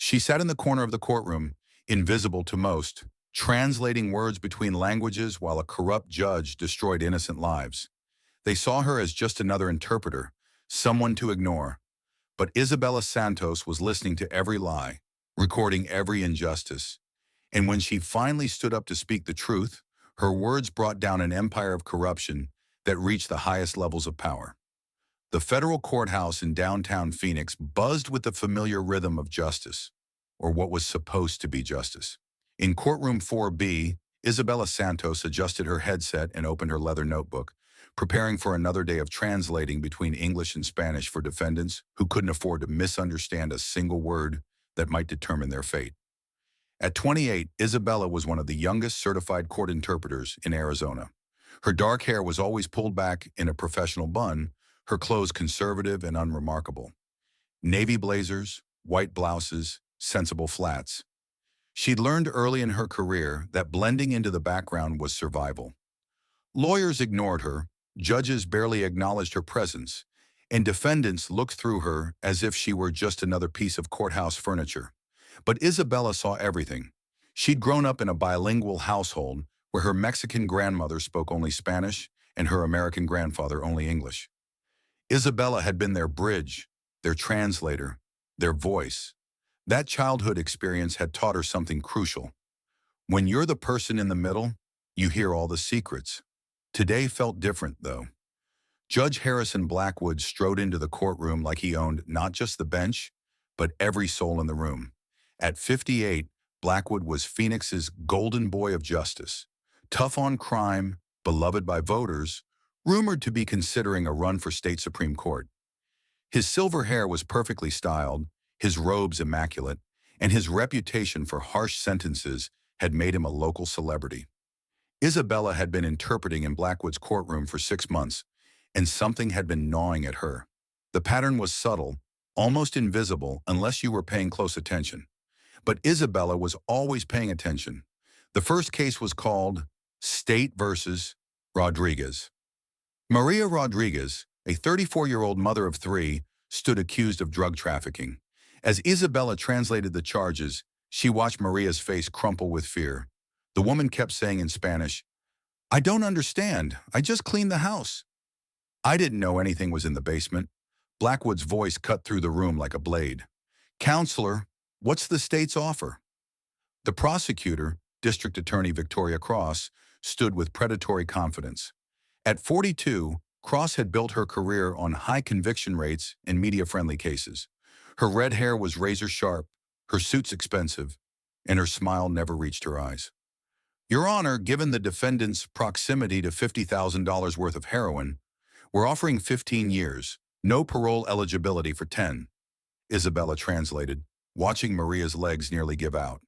She sat in the corner of the courtroom, invisible to most, translating words between languages while a corrupt judge destroyed innocent lives. They saw her as just another interpreter, someone to ignore. But Isabella Santos was listening to every lie, recording every injustice. And when she finally stood up to speak the truth, her words brought down an empire of corruption that reached the highest levels of power. The federal courthouse in downtown Phoenix buzzed with the familiar rhythm of justice, or what was supposed to be justice. In courtroom 4B, Isabella Santos adjusted her headset and opened her leather notebook, preparing for another day of translating between English and Spanish for defendants who couldn't afford to misunderstand a single word that might determine their fate. At 28, Isabella was one of the youngest certified court interpreters in Arizona. Her dark hair was always pulled back in a professional bun, her clothes conservative and unremarkable. Navy blazers, white blouses, sensible flats. She'd learned early in her career that blending into the background was survival. Lawyers ignored her, judges barely acknowledged her presence, and defendants looked through her as if she were just another piece of courthouse furniture. But Isabella saw everything. She'd grown up in a bilingual household where her Mexican grandmother spoke only Spanish and her American grandfather only English. Isabella had been their bridge, their translator, their voice. That childhood experience had taught her something crucial. When you're the person in the middle, you hear all the secrets. Today felt different, though. Judge Harrison Blackwood strode into the courtroom like he owned not just the bench, but every soul in the room. At 58, Blackwood was Phoenix's golden boy of justice. Tough on crime, beloved by voters, rumored to be considering a run for state Supreme Court. His silver hair was perfectly styled, his robes immaculate, and his reputation for harsh sentences had made him a local celebrity. Isabella had been interpreting in Blackwood's courtroom for 6 months, and something had been gnawing at her. The pattern was subtle, almost invisible unless you were paying close attention. But Isabella was always paying attention. The first case was called State versus Rodriguez. Maria Rodriguez, a 34-year-old mother of 3, stood accused of drug trafficking. As Isabella translated the charges, she watched Maria's face crumple with fear. The woman kept saying in Spanish, "I don't understand. I just cleaned the house." "I didn't know anything was in the basement." Blackwood's voice cut through the room like a blade. "Counselor, what's the state's offer?" The prosecutor, District Attorney Victoria Cross, stood with predatory confidence. At 42, Cross had built her career on high conviction rates and media-friendly cases. Her red hair was razor-sharp, her suits expensive, and her smile never reached her eyes. "Your Honor, given the defendant's proximity to $50,000 worth of heroin, we're offering 15 years, no parole eligibility for 10, Isabella translated, watching Maria's legs nearly give out.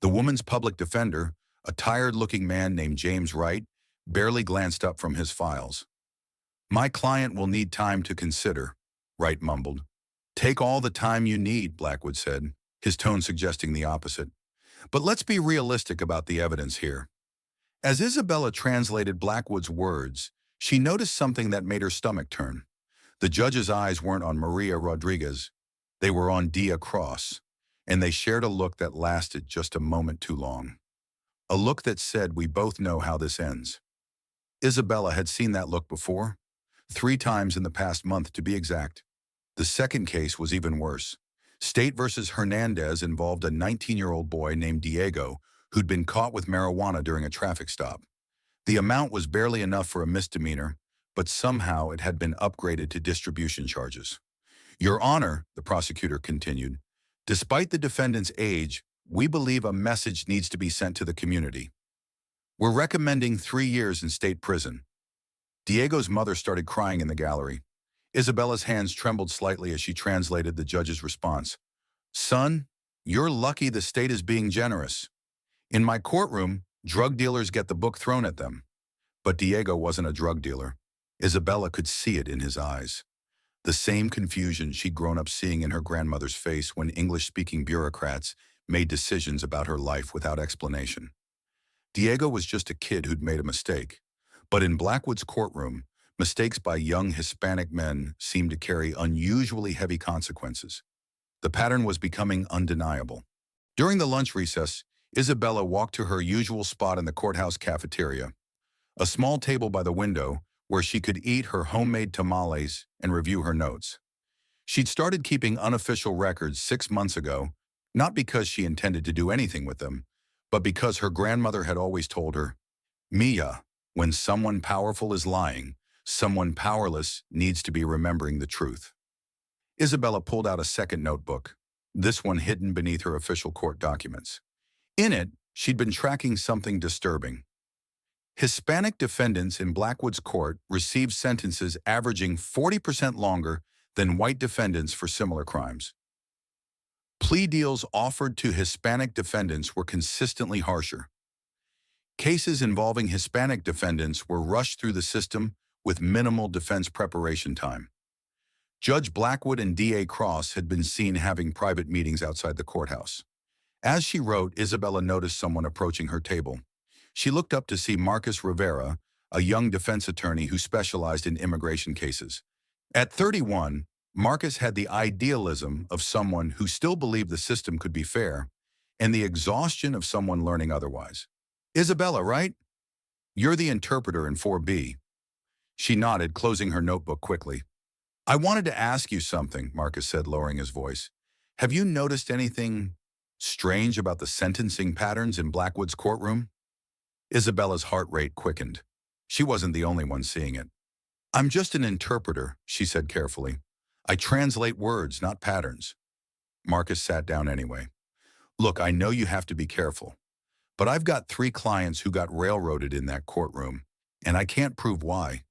The woman's public defender, a tired-looking man named James Wright, barely glanced up from his files. "My client will need time to consider," Wright mumbled. "Take all the time you need," Blackwood said, his tone suggesting the opposite. "But let's be realistic about the evidence here." As Isabella translated Blackwood's words, she noticed something that made her stomach turn. The judge's eyes weren't on Maria Rodriguez. They were on Dia Cross, and they shared a look that lasted just a moment too long. A look that said, "We both know how this ends." Isabella had seen that look before, 3 times in the past month to be exact. The second case was even worse. State versus Hernandez involved a 19-year-old boy named Diego who'd been caught with marijuana during a traffic stop. The amount was barely enough for a misdemeanor, but somehow it had been upgraded to distribution charges. "Your Honor," the prosecutor continued, "despite the defendant's age, we believe a message needs to be sent to the community. We're recommending 3 years in state prison." Diego's mother started crying in the gallery. Isabella's hands trembled slightly as she translated the judge's response. "Son, you're lucky the state is being generous. In my courtroom, drug dealers get the book thrown at them." But Diego wasn't a drug dealer. Isabella could see it in his eyes. The same confusion she'd grown up seeing in her grandmother's face when English-speaking bureaucrats made decisions about her life without explanation. Diego was just a kid who'd made a mistake. But in Blackwood's courtroom, mistakes by young Hispanic men seemed to carry unusually heavy consequences. The pattern was becoming undeniable. During the lunch recess, Isabella walked to her usual spot in the courthouse cafeteria, a small table by the window where she could eat her homemade tamales and review her notes. She'd started keeping unofficial records 6 months ago, not because she intended to do anything with them, but because her grandmother had always told her, Mia, when someone powerful is lying, someone powerless needs to be remembering the truth. Isabella pulled out a second notebook, this one hidden beneath her official court documents. In it, she'd been tracking something disturbing. Hispanic defendants in Blackwood's court received sentences averaging 40% longer than white defendants for similar crimes. Plea deals offered to Hispanic defendants were consistently harsher. Cases involving Hispanic defendants were rushed through the system with minimal defense preparation time. Judge Blackwood and DA Cross had been seen having private meetings outside the courthouse. As she wrote, Isabella noticed someone approaching her table. She looked up to see Marcus Rivera, a young defense attorney who specialized in immigration cases. At 31, Marcus had the idealism of someone who still believed the system could be fair, and the exhaustion of someone learning otherwise. Isabella, right? You're the interpreter in 4B. She nodded, closing her notebook quickly. I wanted to ask you something, Marcus said, lowering his voice. Have you noticed anything strange about the sentencing patterns in Blackwood's courtroom? Isabella's heart rate quickened. She wasn't the only one seeing it. I'm just an interpreter, she said carefully. I translate words, not patterns. Marcus sat down anyway. Look, I know you have to be careful, but I've got 3 clients who got railroaded in that courtroom, and I can't prove why.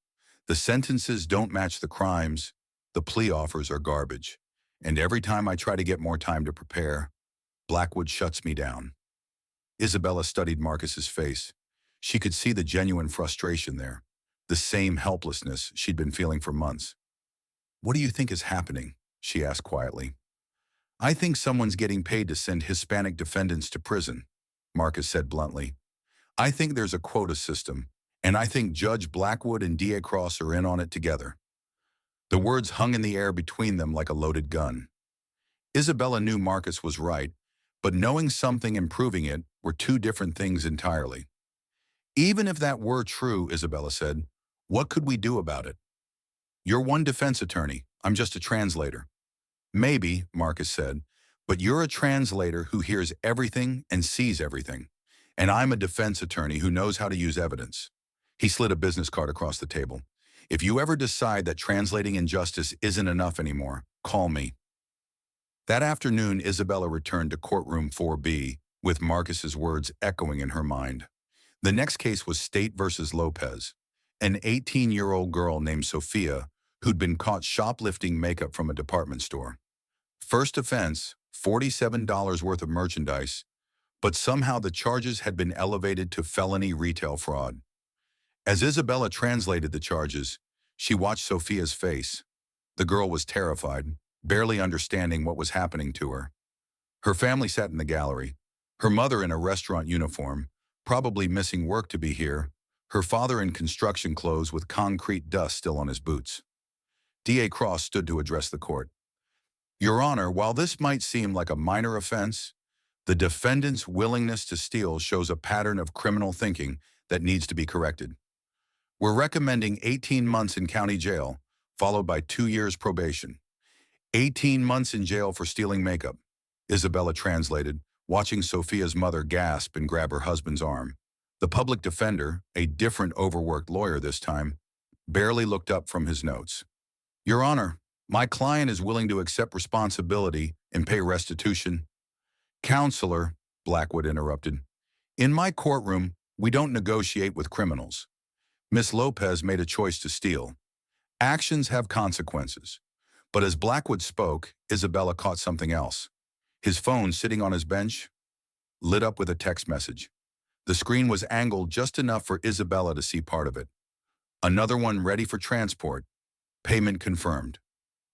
The sentences don't match the crimes, the plea offers are garbage, and every time I try to get more time to prepare, Blackwood shuts me down. Isabella studied Marcus's face. She could see the genuine frustration there, the same helplessness she'd been feeling for months. What do you think is happening? She asked quietly. I think someone's getting paid to send Hispanic defendants to prison, Marcus said bluntly. I think there's a quota system, and I think Judge Blackwood and DA Cross are in on it together. The words hung in the air between them like a loaded gun. Isabella knew Marcus was right, but knowing something and proving it were 2 different things entirely. Even if that were true, Isabella said, what could we do about it? You're one defense attorney. I'm just a translator. Maybe, Marcus said, but you're a translator who hears everything and sees everything. And I'm a defense attorney who knows how to use evidence. He slid a business card across the table. If you ever decide that translating injustice isn't enough anymore, call me. That afternoon, Isabella returned to courtroom 4B with Marcus's words echoing in her mind. The next case was State versus Lopez, an 18-year-old girl named Sofia who'd been caught shoplifting makeup from a department store. First offense, $47 worth of merchandise, but somehow the charges had been elevated to felony retail fraud. As Isabella translated the charges, she watched Sofia's face. The girl was terrified, barely understanding what was happening to her. Her family sat in the gallery, her mother in a restaurant uniform, probably missing work to be here, her father in construction clothes with concrete dust still on his boots. DA Cross stood to address the court. Your Honor, while this might seem like a minor offense, the defendant's willingness to steal shows a pattern of criminal thinking that needs to be corrected. We're recommending 18 months in county jail, followed by 2 years probation. 18 months in jail for stealing makeup, Isabella translated, watching Sofia's mother gasp and grab her husband's arm. The public defender, a different overworked lawyer this time, barely looked up from his notes. Your Honor, my client is willing to accept responsibility and pay restitution. Counselor, Blackwood interrupted, in my courtroom, we don't negotiate with criminals. Miss Lopez made a choice to steal. Actions have consequences. But as Blackwood spoke, Isabella caught something else. His phone, sitting on his bench, lit up with a text message. The screen was angled just enough for Isabella to see part of it. Another one ready for transport. Payment confirmed.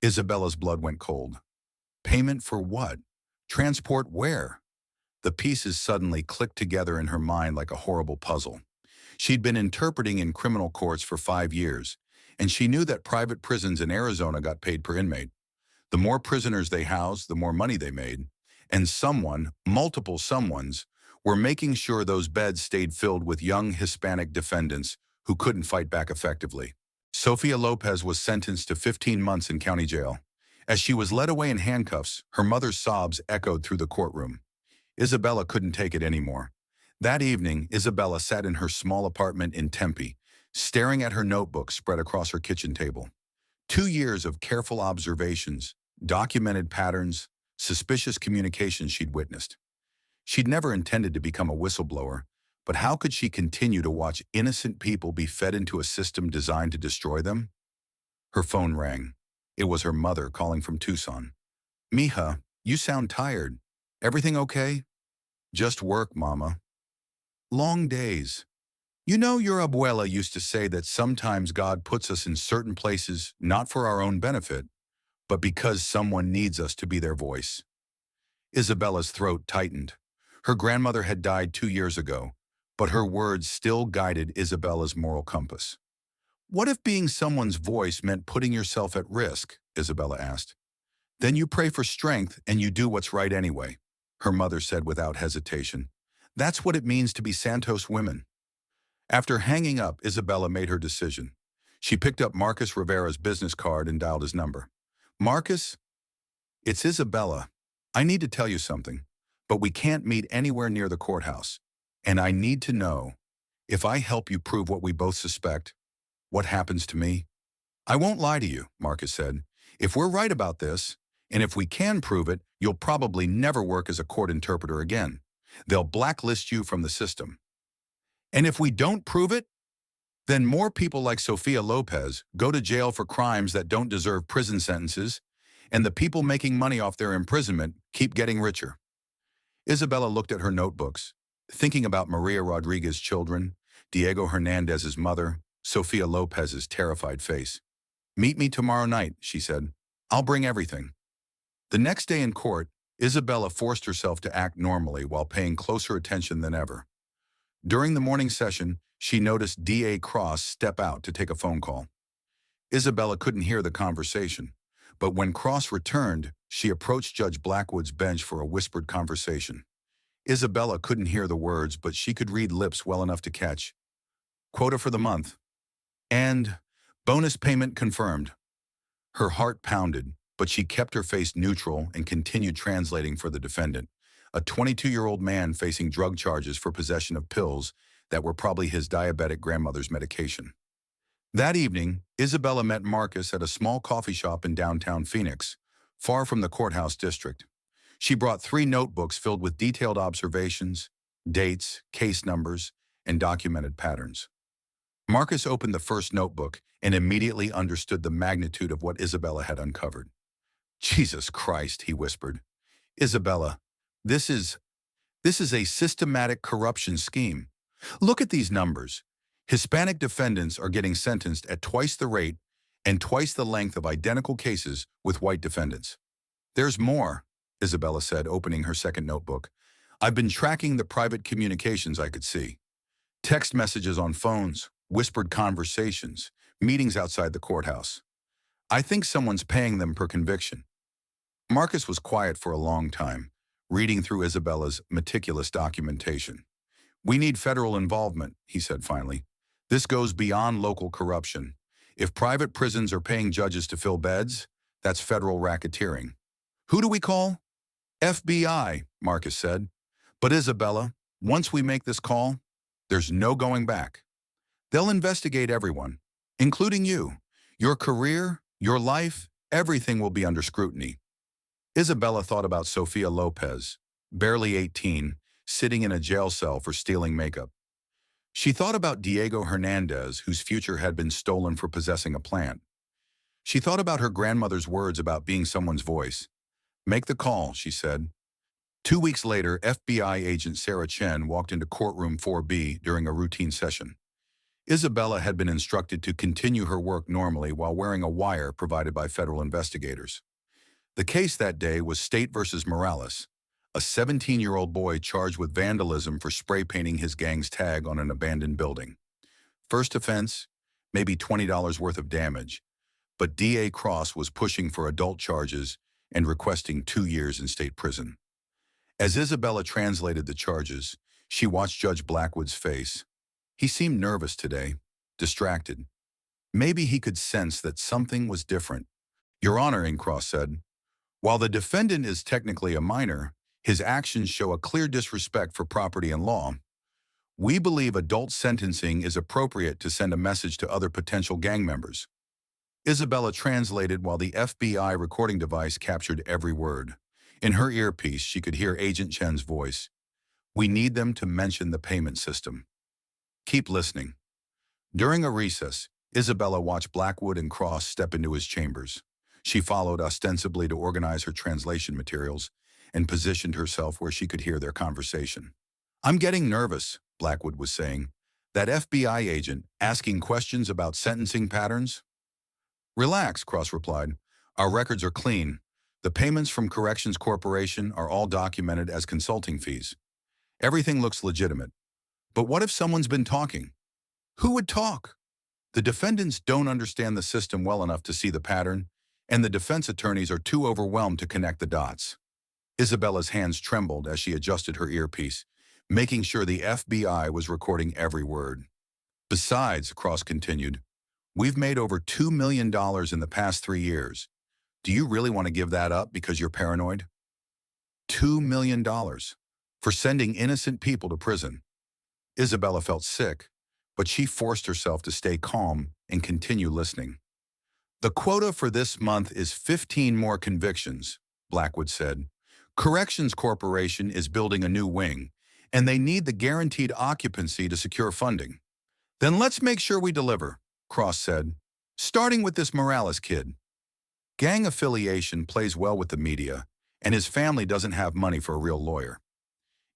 Isabella's blood went cold. Payment for what? Transport where? The pieces suddenly clicked together in her mind like a horrible puzzle. She'd been interpreting in criminal courts for 5 years, and she knew that private prisons in Arizona got paid per inmate. The more prisoners they housed, the more money they made. And someone, multiple someones, were making sure those beds stayed filled with young Hispanic defendants who couldn't fight back effectively. Sofia Lopez was sentenced to 15 months in county jail. As she was led away in handcuffs, her mother's sobs echoed through the courtroom. Isabella couldn't take it anymore. That evening, Isabella sat in her small apartment in Tempe, staring at her notebook spread across her kitchen table. 2 years of careful observations, documented patterns, suspicious communications she'd witnessed. She'd never intended to become a whistleblower, but how could she continue to watch innocent people be fed into a system designed to destroy them? Her phone rang. It was her mother calling from Tucson. "Mija, you sound tired. Everything okay?" "Just work, Mama." "Long days. You know, your abuela used to say that sometimes God puts us in certain places not for our own benefit, but because someone needs us to be their voice." Isabella's throat tightened. Her grandmother had died 2 years ago, but her words still guided Isabella's moral compass. "What if being someone's voice meant putting yourself at risk?" Isabella asked. "Then you pray for strength and you do what's right anyway," her mother said without hesitation. "That's what it means to be Santos women." After hanging up, Isabella made her decision. She picked up Marcus Rivera's business card and dialed his number. "Marcus, it's Isabella. I need to tell you something, but we can't meet anywhere near the courthouse. And I need to know, if I help you prove what we both suspect, what happens to me?" "I won't lie to you," Marcus said. "If we're right about this, and if we can prove it, you'll probably never work as a court interpreter again. They'll blacklist you from the system. And if we don't prove it, then more people like Sofia Lopez go to jail for crimes that don't deserve prison sentences, and the people making money off their imprisonment keep getting richer." Isabella looked at her notebooks, thinking about Maria Rodriguez's children, Diego Hernandez's mother, Sofia Lopez's terrified face. "Meet me tomorrow night," she said. "I'll bring everything." The next day in court, Isabella forced herself to act normally while paying closer attention than ever. During the morning session, she noticed D.A. Cross step out to take a phone call. Isabella couldn't hear the conversation, but when Cross returned, she approached Judge Blackwood's bench for a whispered conversation. Isabella couldn't hear the words, but she could read lips well enough to catch. "Quota for the month." And "bonus payment confirmed." Her heart pounded, but she kept her face neutral and continued translating for the defendant, a 22-year-old man facing drug charges for possession of pills that were probably his diabetic grandmother's medication. That evening, Isabella met Marcus at a small coffee shop in downtown Phoenix, far from the courthouse district. She brought 3 notebooks filled with detailed observations, dates, case numbers, and documented patterns. Marcus opened the first notebook and immediately understood the magnitude of what Isabella had uncovered. "Jesus Christ," he whispered. "Isabella, this is a systematic corruption scheme. Look at these numbers. Hispanic defendants are getting sentenced at twice the rate and twice the length of identical cases with white defendants." "There's more," Isabella said, opening her second notebook. "I've been tracking the private communications I could see. Text messages on phones, whispered conversations, meetings outside the courthouse. I think someone's paying them per conviction." Marcus was quiet for a long time, reading through Isabella's meticulous documentation. "We need federal involvement," he said finally. "This goes beyond local corruption. If private prisons are paying judges to fill beds, that's federal racketeering." "Who do we call?" "FBI," Marcus said. "But Isabella, once we make this call, there's no going back. They'll investigate everyone, including you. Your career, your life, everything will be under scrutiny." Isabella thought about Sofia Lopez, barely 18, sitting in a jail cell for stealing makeup. She thought about Diego Hernandez, whose future had been stolen for possessing a plant. She thought about her grandmother's words about being someone's voice. "Make the call," she said. 2 weeks later, FBI agent Sarah Chen walked into courtroom 4B during a routine session. Isabella had been instructed to continue her work normally while wearing a wire provided by federal investigators. The case that day was State versus Morales, a 17-year-old boy charged with vandalism for spray painting his gang's tag on an abandoned building. First offense, maybe $20 worth of damage, but DA Cross was pushing for adult charges and requesting 2 years in state prison. As Isabella translated the charges, she watched Judge Blackwood's face. He seemed nervous today, distracted. Maybe he could sense that something was different. Your Honor, Cross said, while the defendant is technically a minor, his actions show a clear disrespect for property and law. We believe adult sentencing is appropriate to send a message to other potential gang members. Isabella translated while the FBI recording device captured every word. In her earpiece, she could hear Agent Chen's voice. We need them to mention the payment system. Keep listening. During a recess, Isabella watched Blackwood and Cross step into his chambers. She followed ostensibly to organize her translation materials and positioned herself where she could hear their conversation. I'm getting nervous, Blackwood was saying. That FBI agent asking questions about sentencing patterns? Relax, Cross replied. Our records are clean. The payments from Corrections Corporation are all documented as consulting fees. Everything looks legitimate. But what if someone's been talking? Who would talk? The defendants don't understand the system well enough to see the pattern, and the defense attorneys are too overwhelmed to connect the dots. Isabella's hands trembled as she adjusted her earpiece, making sure the FBI was recording every word. Besides, Cross continued, we've made over $2 million in the past 3 years. Do you really want to give that up because you're paranoid? $2 million for sending innocent people to prison. Isabella felt sick, but she forced herself to stay calm and continue listening. The quota for this month is 15 more convictions, Blackwood said. Corrections Corporation is building a new wing, and they need the guaranteed occupancy to secure funding. Then let's make sure we deliver, Cross said, starting with this Morales kid. Gang affiliation plays well with the media, and his family doesn't have money for a real lawyer.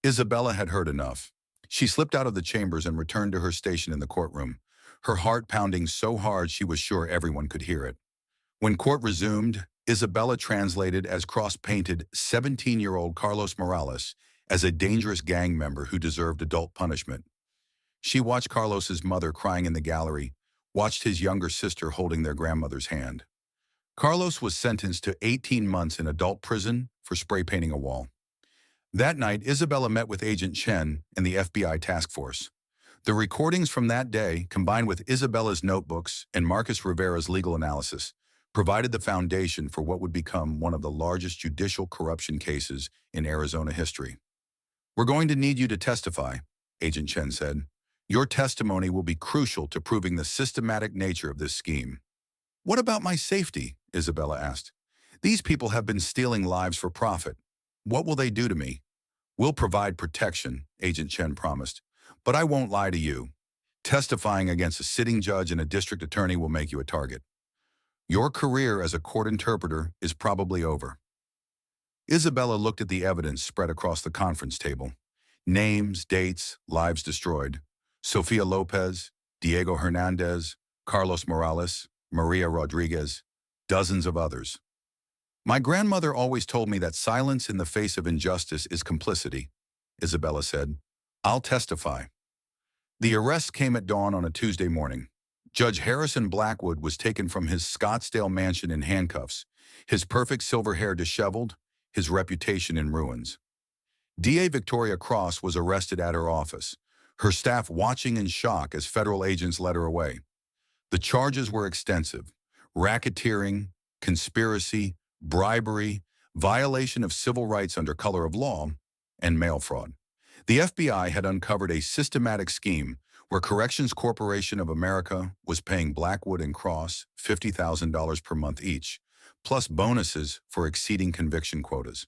Isabella had heard enough. She slipped out of the chambers and returned to her station in the courtroom, her heart pounding so hard she was sure everyone could hear it. When court resumed, Isabella translated as Cross painted 17-year-old Carlos Morales as a dangerous gang member who deserved adult punishment. She watched Carlos's mother crying in the gallery, watched his younger sister holding their grandmother's hand. Carlos was sentenced to 18 months in adult prison for spray painting a wall. That night, Isabella met with Agent Chen and the FBI task force. The recordings from that day, combined with Isabella's notebooks and Marcus Rivera's legal analysis, provided the foundation for what would become one of the largest judicial corruption cases in Arizona history. We're going to need you to testify, Agent Chen said. Your testimony will be crucial to proving the systematic nature of this scheme. What about my safety? Isabella asked. These people have been stealing lives for profit. What will they do to me? We'll provide protection, Agent Chen promised, but I won't lie to you. Testifying against a sitting judge and a district attorney will make you a target. Your career as a court interpreter is probably over. Isabella looked at the evidence spread across the conference table. Names, dates, lives destroyed. Sofia Lopez, Diego Hernandez, Carlos Morales, Maria Rodriguez, dozens of others. My grandmother always told me that silence in the face of injustice is complicity, Isabella said. I'll testify. The arrest came at dawn on a Tuesday morning. Judge Harrison Blackwood was taken from his Scottsdale mansion in handcuffs, his perfect silver hair disheveled, his reputation in ruins. DA Victoria Cross was arrested at her office, her staff watching in shock as federal agents led her away. The charges were extensive: racketeering, conspiracy, bribery, violation of civil rights under color of law, and mail fraud. The FBI had uncovered a systematic scheme where Corrections Corporation of America was paying Blackwood and Cross $50,000 per month each, plus bonuses for exceeding conviction quotas.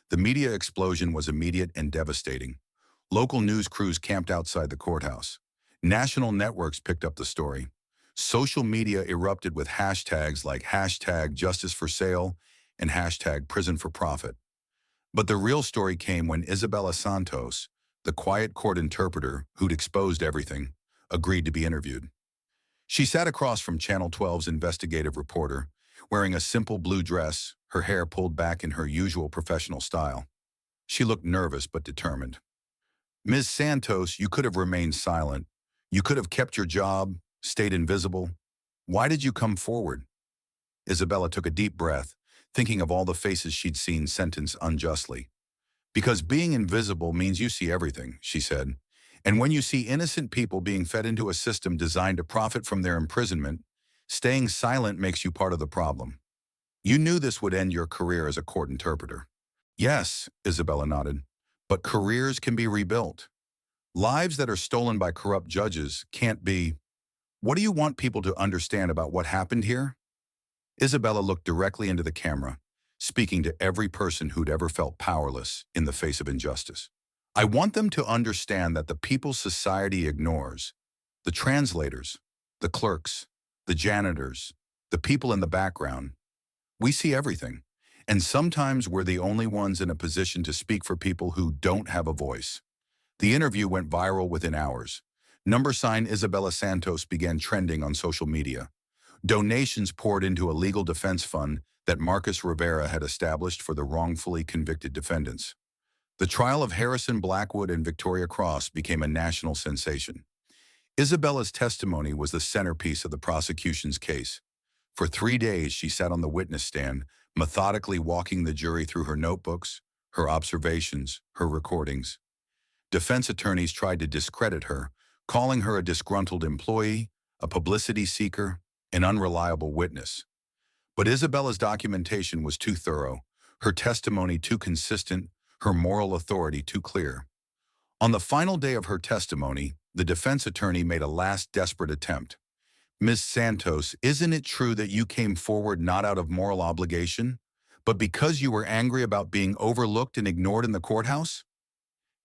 The media explosion was immediate and devastating. Local news crews camped outside the courthouse. National networks picked up the story. Social media erupted with hashtags like #JusticeForSale and #PrisonForProfit. But the real story came when Isabella Santos, the quiet court interpreter who'd exposed everything, agreed to be interviewed. She sat across from Channel 12's investigative reporter, wearing a simple blue dress, her hair pulled back in her usual professional style. She looked nervous but determined. Ms. Santos, you could have remained silent. You could have kept your job, stayed invisible. Why did you come forward? Isabella took a deep breath, thinking of all the faces she'd seen sentenced unjustly. Because being invisible means you see everything, she said. And when you see innocent people being fed into a system designed to profit from their imprisonment, staying silent makes you part of the problem. You knew this would end your career as a court interpreter. Yes, Isabella nodded, but careers can be rebuilt. Lives that are stolen by corrupt judges can't be. What do you want people to understand about what happened here? Isabella looked directly into the camera, speaking to every person who'd ever felt powerless in the face of injustice. I want them to understand that the people society ignores, the translators, the clerks, the janitors, the people in the background, we see everything. And sometimes we're the only ones in a position to speak for people who don't have a voice. The interview went viral within hours. Number sign Isabella Santos began trending on social media. Donations poured into a legal defense fund that Marcus Rivera had established for the wrongfully convicted defendants. The trial of Harrison Blackwood and Victoria Cross became a national sensation. Isabella's testimony was the centerpiece of the prosecution's case. For 3 days, she sat on the witness stand, methodically walking the jury through her notebooks, her observations, her recordings. Defense attorneys tried to discredit her, calling her a disgruntled employee, a publicity seeker, an unreliable witness. But Isabella's documentation was too thorough, her testimony too consistent, her moral authority too clear. On the final day of her testimony, the defense attorney made a last desperate attempt. Ms. Santos, isn't it true that you came forward not out of moral obligation, but because you were angry about being overlooked and ignored in the courthouse?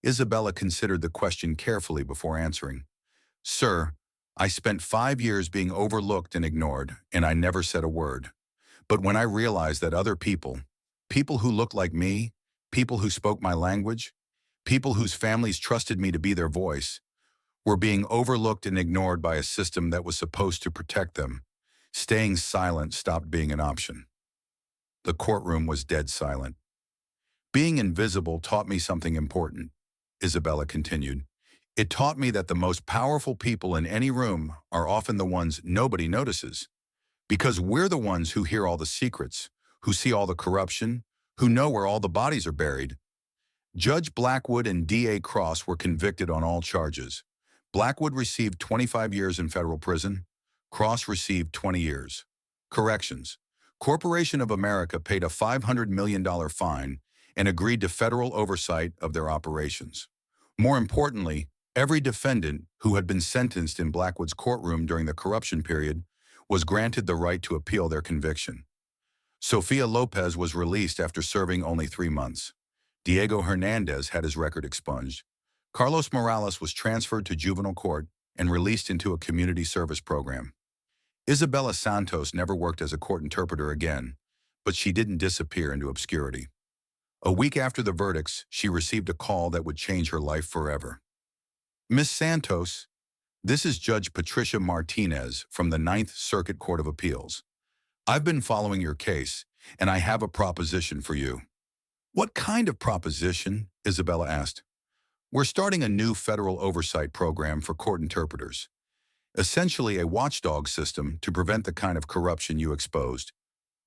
Isabella considered the question carefully before answering. Sir, I spent 5 years being overlooked and ignored, and I never said a word. But when I realized that other people, people who looked like me, people who spoke my language, people whose families trusted me to be their voice, were being overlooked and ignored by a system that was supposed to protect them, staying silent stopped being an option. The courtroom was dead silent. Being invisible taught me something important, Isabella continued. It taught me that the most powerful people in any room are often the ones nobody notices, because we're the ones who hear all the secrets, who see all the corruption, who know where all the bodies are buried. Judge Blackwood and D.A. Cross were convicted on all charges. Blackwood received 25 years in federal prison. Cross received 20 years. Corrections. Corporation of America paid a $500 million fine and agreed to federal oversight of their operations. More importantly, every defendant who had been sentenced in Blackwood's courtroom during the corruption period was granted the right to appeal their conviction. Sofia Lopez was released after serving only 3 months. Diego Hernandez had his record expunged. Carlos Morales was transferred to juvenile court and released into a community service program. Isabella Santos never worked as a court interpreter again, but she didn't disappear into obscurity. A week after the verdicts, she received a call that would change her life forever. Miss Santos, this is Judge Patricia Martinez from the Ninth Circuit Court of Appeals. I've been following your case, and I have a proposition for you. What kind of proposition? Isabella asked. We're starting a new federal oversight program for court interpreters, essentially a watchdog system to prevent the kind of corruption you exposed.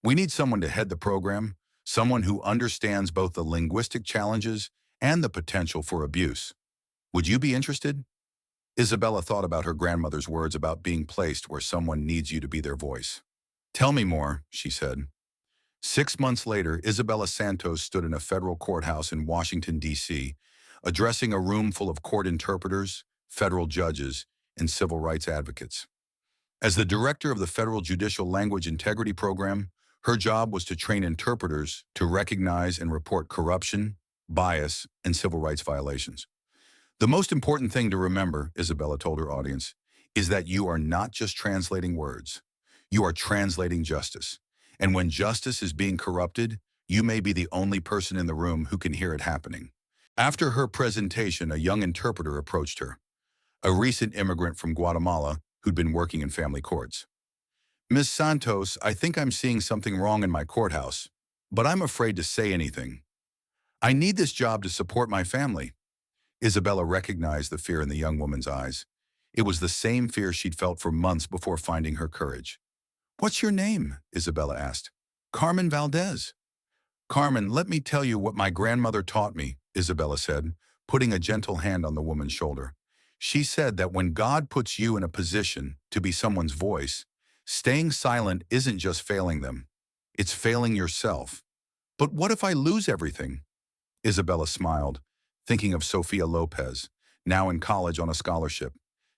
We need someone to head the program, someone who understands both the linguistic challenges and the potential for abuse. Would you be interested? Isabella thought about her grandmother's words about being placed where someone needs you to be their voice. Tell me more, she said. 6 months later, Isabella Santos stood in a federal courthouse in Washington, D.C., addressing a room full of court interpreters, federal judges, and civil rights advocates. As the director of the Federal Judicial Language Integrity Program, her job was to train interpreters to recognize and report corruption, bias, and civil rights violations. The most important thing to remember, Isabella told her audience, is that you are not just translating words. You are translating justice. And when justice is being corrupted, you may be the only person in the room who can hear it happening. After her presentation, a young interpreter approached her, a recent immigrant from Guatemala who'd been working in family courts. Ms. Santos, I think I'm seeing something wrong in my courthouse, but I'm afraid to say anything. I need this job to support my family. Isabella recognized the fear in the young woman's eyes. It was the same fear she'd felt for months before finding her courage. "What's your name?" Isabella asked. "Carmen Valdez." "Carmen, let me tell you what my grandmother taught me," Isabella said, putting a gentle hand on the woman's shoulder. "She said that when God puts you in a position to be someone's voice, staying silent isn't just failing them. It's failing yourself." "But what if I lose everything?" Isabella smiled, thinking of Sofia Lopez, now in college on a scholarship,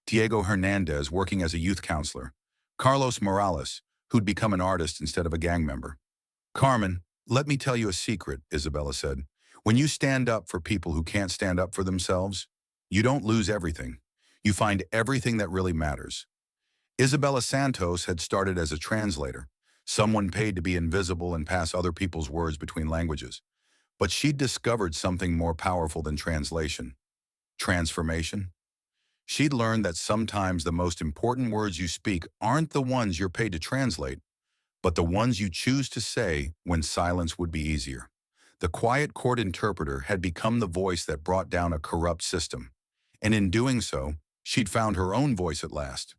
Diego Hernandez working as a youth counselor, Carlos Morales, who'd become an artist instead of a gang member. "Carmen, let me tell you a secret," Isabella said. "When you stand up for people who can't stand up for themselves, you don't lose everything. You find everything that really matters." Isabella Santos had started as a translator, someone paid to be invisible and pass other people's words between languages. But she'd discovered something more powerful than translation: transformation. She'd learned that sometimes the most important words you speak aren't the ones you're paid to translate, but the ones you choose to say when silence would be easier. The quiet court interpreter had become the voice that brought down a corrupt system. And in doing so, she'd found her own voice at last.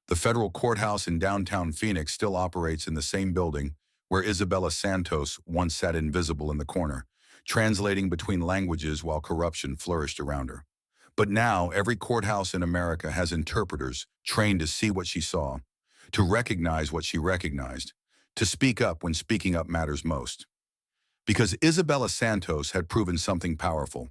The federal courthouse in downtown Phoenix still operates in the same building where Isabella Santos once sat invisible in the corner, translating between languages while corruption flourished around her. But now, every courthouse in America has interpreters trained to see what she saw, to recognize what she recognized, to speak up when speaking up matters most. Because Isabella Santos had proven something powerful,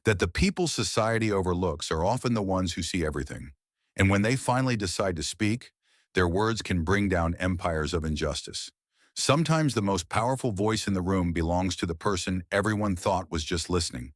that the people society overlooks are often the ones who see everything. And when they finally decide to speak, their words can bring down empires of injustice. Sometimes the most powerful voice in the room belongs to the person everyone thought was just listening.